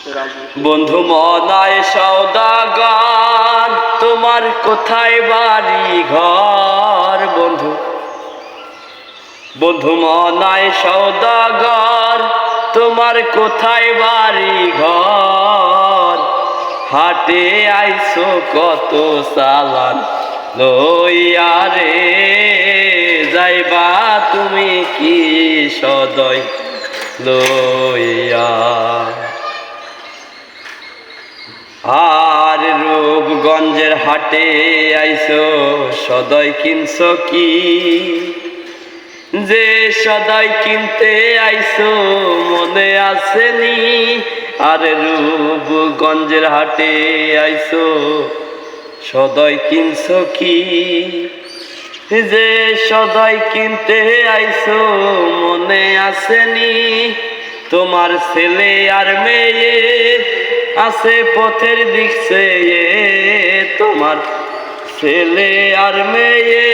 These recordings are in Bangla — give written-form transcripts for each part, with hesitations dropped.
বন্ধু মনায় সওদাগর, তোমার কোথায় বাড়ি ঘর? বন্ধু বন্ধু মনায় সওদাগর, তোমার কোথায় বাড়ি ঘর? হাটে আইছো কত চালান লইয়া রে, যাইবা তুমি কি সদয় লইয়া? আর রূপগঞ্জের হাটে আইছো সদয় কিনছো কি? যে সদয় কিনতে আইছো মনে আসেনি? আর রূপগঞ্জের হাটে আইছো সদয় কিনছো কি? যে সদয় কিনতে আইছো মনে আসেনি? তোমার ছেলে আর মেয়ে আছে পথের দিক চেয়ে, তোমার ছেলে আর মেয়ে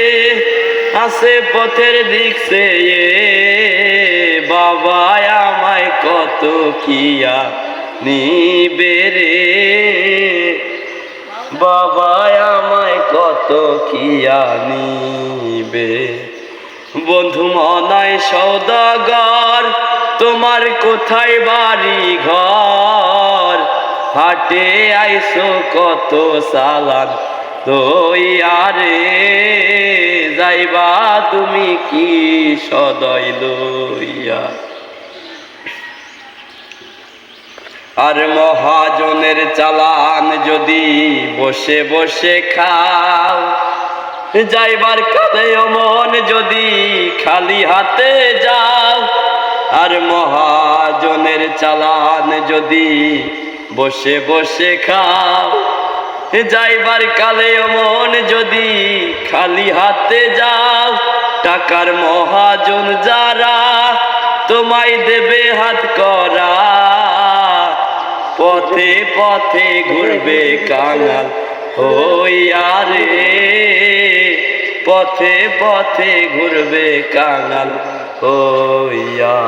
আছে পথের দিক চেয়ে। বাবা আমায় কত কিয়া নিবে রে, বাবা আমায় কত কিয়া নিবে? বন্ধু মনায় সওদাগর, তোমার কোথায় বাড়ি ঘর? হাটে আইছো কত চালান লইয়া রে, যাইবা তুমি কি সদয় লইয়া? আর মহাজনের চালান যদি বসে বসে খাও, যাইবার কালে মন যদি খালি হাতে যাও। আর মহাজনের চালান যদি বসে বসে খাও, যাইবার কালে মন যদি খালি হাতে যাও। টাকার মহাজন যারা তোমায় দেবে হাত করা, পথে পথে ঘুরবে কাঙাল হইয়া রে, পথে পথে ঘুরবে কাঙাল হইয়া।